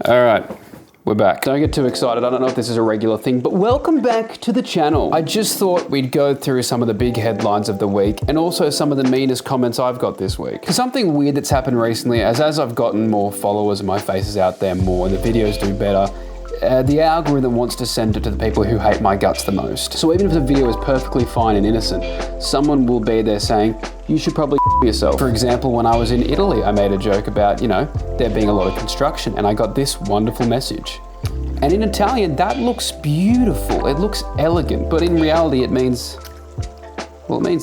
All right, we're back. Don't get too excited. I don't know if this is a regular thing, but welcome back to the channel. I just thought we'd go through some of the big headlines of the week and also some of the meanest comments I've got this week. Something weird that's happened recently, as I've gotten more followers and my face is out there more and the videos do better, the algorithm wants to send it to the people who hate my guts the most. So even if the video is perfectly fine and innocent, someone will be there saying, you should probably yourself. For example, when I was in Italy, I made a joke about, there being a lot of construction, and I got this wonderful message. And in Italian, that looks beautiful. It looks elegant, but in reality, it means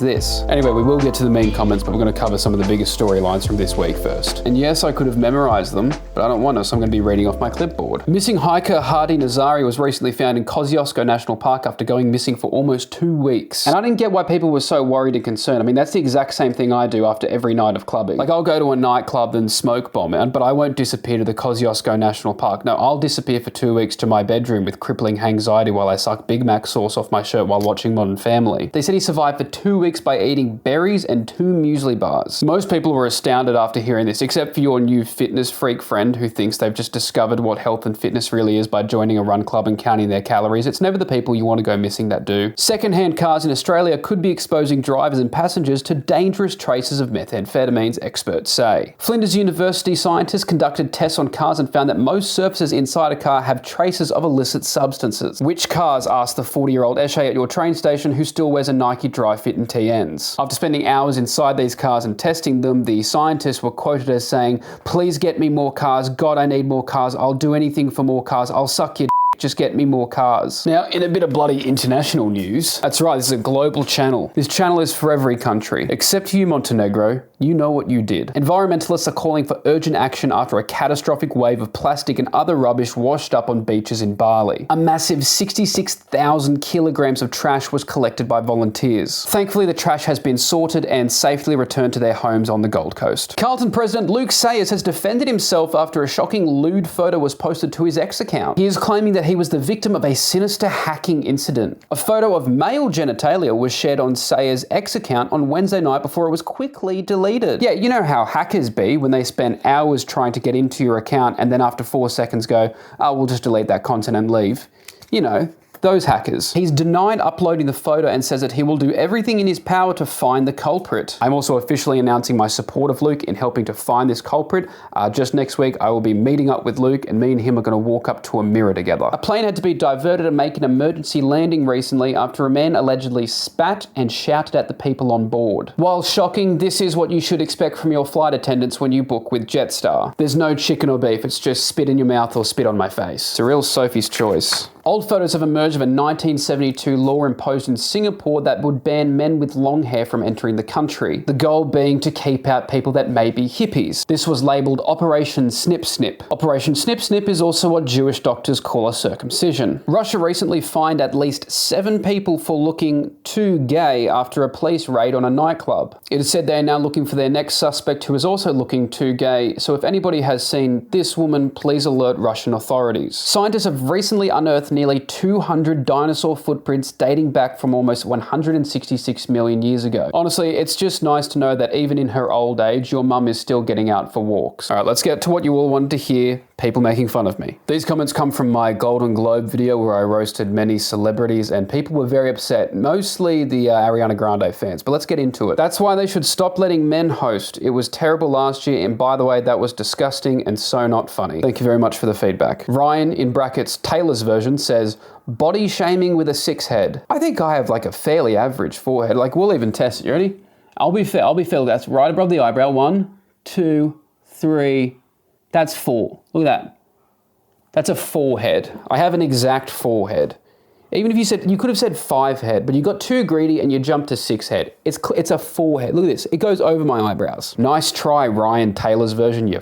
this. Anyway, we will get to the mean comments, but we're going to cover some of the biggest storylines from this week first. And yes, I could have memorized them, but I don't want to, so I'm going to be reading off my clipboard. Missing hiker Hadi Nazari was recently found in Kosciuszko National Park after going missing for almost 2 weeks. And I didn't get why people were so worried and concerned. I mean, that's the exact same thing I do after every night of clubbing. Like, I'll go to a nightclub and smoke bomb out, but I won't disappear to the Kosciuszko National Park. No, I'll disappear for 2 weeks to my bedroom with crippling anxiety while I suck Big Mac sauce off my shirt while watching Modern Family. They said he survived for 2 weeks by eating berries and 2 muesli bars. Most people were astounded after hearing this, except for your new fitness freak friend who thinks they've just discovered what health and fitness really is by joining a run club and counting their calories. It's never the people you want to go missing that do. Second-hand cars in Australia could be exposing drivers and passengers to dangerous traces of methamphetamines, experts say. Flinders University scientists conducted tests on cars and found that most surfaces inside a car have traces of illicit substances. Which cars? Asked the 40-year-old Eshe at your train station who still wears a Nike Dry Fit and TNs. After spending hours inside these cars and testing them, the scientists were quoted as saying, "Please get me more cars. God, I need more cars. I'll do anything for more cars. I'll suck your d. Just get me more cars." Now, in a bit of bloody international news, that's right, this is a global channel. This channel is for every country. Except you, Montenegro. You know what you did. Environmentalists are calling for urgent action after a catastrophic wave of plastic and other rubbish washed up on beaches in Bali. A massive 66,000 kilograms of trash was collected by volunteers. Thankfully, the trash has been sorted and safely returned to their homes on the Gold Coast. Carlton President Luke Sayers has defended himself after a shocking lewd photo was posted to his X account. He is claiming that he was the victim of a sinister hacking incident. A photo of male genitalia was shared on Sayers' X account on Wednesday night before it was quickly deleted. Yeah, you know how hackers be when they spend hours trying to get into your account and then after 4 seconds go, oh, we'll just delete that content and leave. You know, those hackers. He's denied uploading the photo and says that he will do everything in his power to find the culprit. I'm also officially announcing my support of Luke in helping to find this culprit. Just next week, I will be meeting up with Luke and me and him are going to walk up to a mirror together. A plane had to be diverted and make an emergency landing recently after a man allegedly spat and shouted at the people on board. While shocking, this is what you should expect from your flight attendants when you book with Jetstar. There's no chicken or beef, it's just spit in your mouth or spit on my face. It's a real Sophie's choice. Old photos have emerged of a 1972 law imposed in Singapore that would ban men with long hair from entering the country. The goal being to keep out people that may be hippies. This was labelled Operation Snip Snip. Operation Snip Snip is also what Jewish doctors call a circumcision. Russia recently fined at least 7 people for looking too gay after a police raid on a nightclub. It is said they are now looking for their next suspect who is also looking too gay, so if anybody has seen this woman, please alert Russian authorities. Scientists have recently unearthed nearly 200 dinosaur footprints dating back from almost 166 million years ago. Honestly, it's just nice to know that even in her old age, your mum is still getting out for walks. All right, let's get to what you all wanted to hear, people making fun of me. These comments come from my Golden Globe video where I roasted many celebrities and people were very upset, mostly the Ariana Grande fans, but let's get into it. That's why they should stop letting men host. It was terrible last year, and by the way, that was disgusting and so not funny. Thank you very much for the feedback. Ryan, in brackets, Taylor's version, says, body shaming with a 6 head. I think I have like a fairly average forehead. Like, we'll even test it. You ready? I'll be fair. That's right above the eyebrow. 1, 2, 3. That's 4. Look at that. That's a 4 head. I have an exact 4 head. Even if you could have said 5 head, but you got too greedy and you jumped to 6 head. It's a 4 head. Look at this. It goes over my eyebrows. Nice try, Ryan Taylor's version, you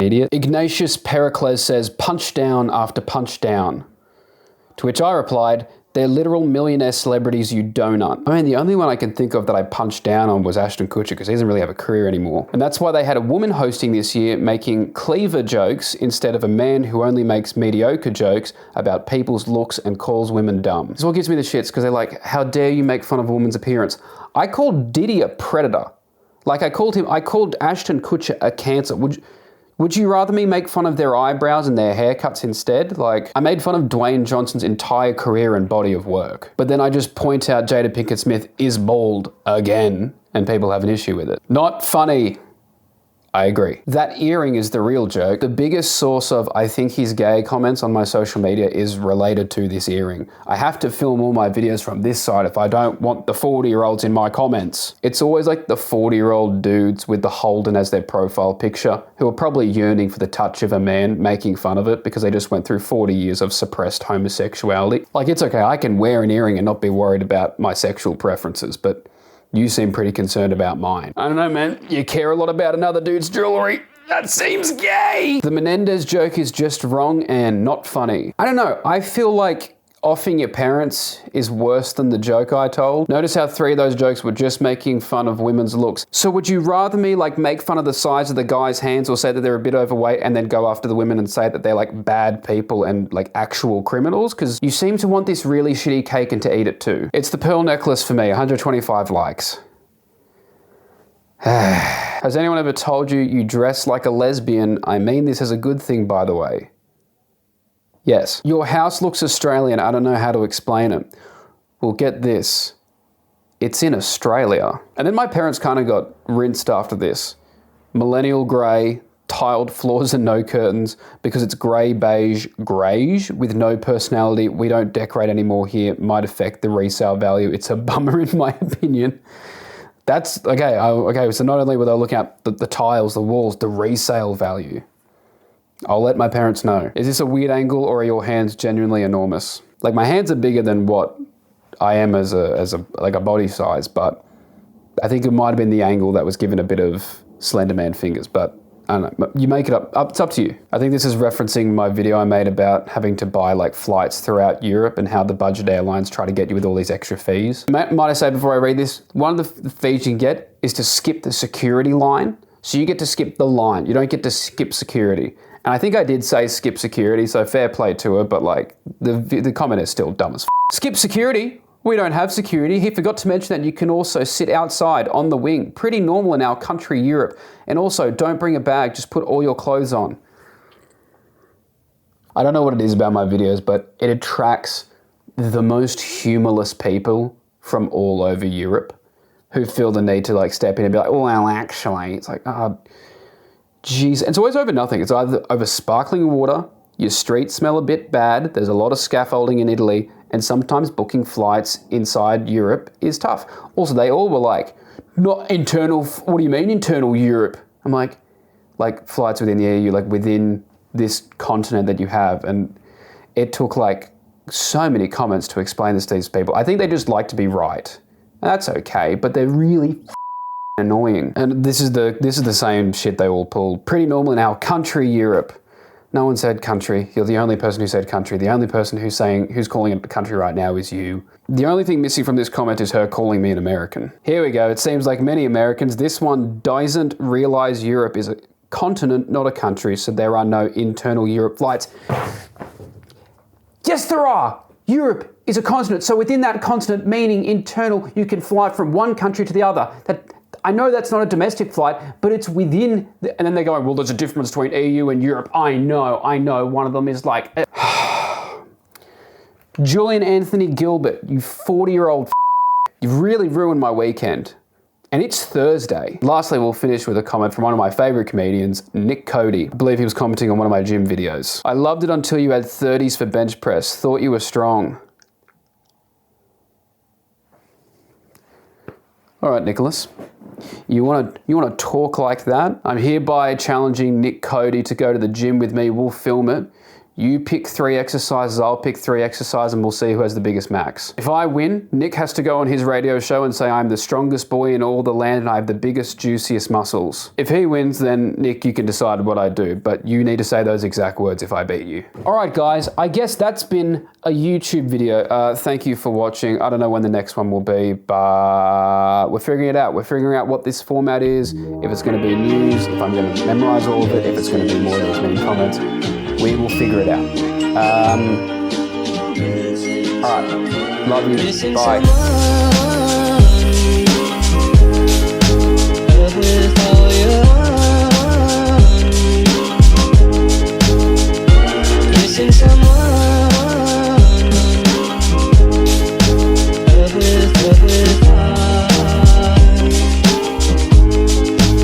idiot. Ignatius Pericles says, punch down after punch down. To which I replied, they're literal millionaire celebrities, you donut. I mean, the only one I can think of that I punched down on was Ashton Kutcher because he doesn't really have a career anymore. And that's why they had a woman hosting this year making cleaver jokes instead of a man who only makes mediocre jokes about people's looks and calls women dumb. This is what gives me the shits because they're like, how dare you make fun of a woman's appearance? I called Diddy a predator. Like I called Ashton Kutcher a cancer. Would you rather me make fun of their eyebrows and their haircuts instead? Like, I made fun of Dwayne Johnson's entire career and body of work, but then I just point out Jada Pinkett Smith is bald again, and people have an issue with it. Not funny. I agree. That earring is the real joke. The biggest source of "I think he's gay" comments on my social media is related to this earring. I have to film all my videos from this side if I don't want the 40-year-olds in my comments. It's always like the 40-year-old dudes with the Holden as their profile picture who are probably yearning for the touch of a man, making fun of it because they just went through 40 years of suppressed homosexuality. Like, it's okay, I can wear an earring and not be worried about my sexual preferences, but you seem pretty concerned about mine. I don't know, man. You care a lot about another dude's jewelry. That seems gay. The Menendez joke is just wrong and not funny. I don't know. I feel like offing your parents is worse than the joke I told. Notice how 3 of those jokes were just making fun of women's looks. So would you rather me like make fun of the size of the guy's hands or say that they're a bit overweight and then go after the women and say that they're like bad people and like actual criminals? Because you seem to want this really shitty cake and to eat it too. It's the pearl necklace for me, 125 likes. Has anyone ever told you you dress like a lesbian? I mean this as a good thing, by the way. Yes. Your house looks Australian. I don't know how to explain it. Well, get this. It's in Australia. And then my parents kind of got rinsed after this. Millennial grey, tiled floors and no curtains because it's grey, beige, greige with no personality. We don't decorate anymore here. Might affect the resale value. It's a bummer in my opinion. That's, okay, so not only were they looking at the tiles, the walls, the resale value. I'll let my parents know. Is this a weird angle or are your hands genuinely enormous? Like, my hands are bigger than what I am as a body size, but I think it might have been the angle that was given a bit of Slenderman fingers, but I don't know. You make it up. It's up to you. I think this is referencing my video I made about having to buy like flights throughout Europe and how the budget airlines try to get you with all these extra fees. Might I say before I read this, one of the fees you can get is to skip the security line. So you get to skip the line. You don't get to skip security. And I think I did say skip security, so fair play to her, but like the comment is still dumb as f. Skip security? We don't have security. He forgot to mention that you can also sit outside on the wing. Pretty normal in our country, Europe. And also, don't bring a bag, just put all your clothes on. I don't know what it is about my videos, but it attracts the most humorless people from all over Europe who feel the need to like step in and be like, oh, well, actually, it's like, jeez. It's always over nothing. It's either over sparkling water, your streets smell a bit bad, there's a lot of scaffolding in Italy, and sometimes booking flights inside Europe is tough. Also, they all were like, not internal, what do you mean internal Europe? I'm like flights within the EU, like within this continent that you have. And it took like so many comments to explain this to these people. I think they just like to be right. And that's okay, but they're really annoying. And this is the same shit they all pull. Pretty normal in our country, Europe. No one said country. You're the only person who said country. The only person who's calling it country right now is you. The only thing missing from this comment is her calling me an American. Here we go. It seems like many Americans, this one doesn't realize Europe is a continent, not a country, so there are no internal Europe flights. Yes, there are. Europe is a continent, so within that continent, meaning internal, you can fly from one country to the other. I know that's not a domestic flight, but it's within, and then they're going, well, there's a difference between EU and Europe. I know. One of them is like, Julian Anthony Gilbert, you 40-year-old you've really ruined my weekend. And it's Thursday. Lastly, we'll finish with a comment from one of my favorite comedians, Nick Cody. I believe he was commenting on one of my gym videos. I loved it until you had 30s for bench press. Thought you were strong. All right, Nicholas. You want to talk like that? I'm hereby challenging Nick Cody to go to the gym with me. We'll film it. You pick 3 exercises, I'll pick 3 exercises, and we'll see who has the biggest max. If I win, Nick has to go on his radio show and say I'm the strongest boy in all the land and I have the biggest, juiciest muscles. If he wins, then Nick, you can decide what I do, but you need to say those exact words if I beat you. All right, guys, I guess that's been a YouTube video. Thank you for watching. I don't know when the next one will be, but we're figuring it out. We're figuring out what this format is, if it's going to be news, if I'm going to memorize all of it, if it's going to be more of those many comments. We will figure it out. All right. Love you. Bye.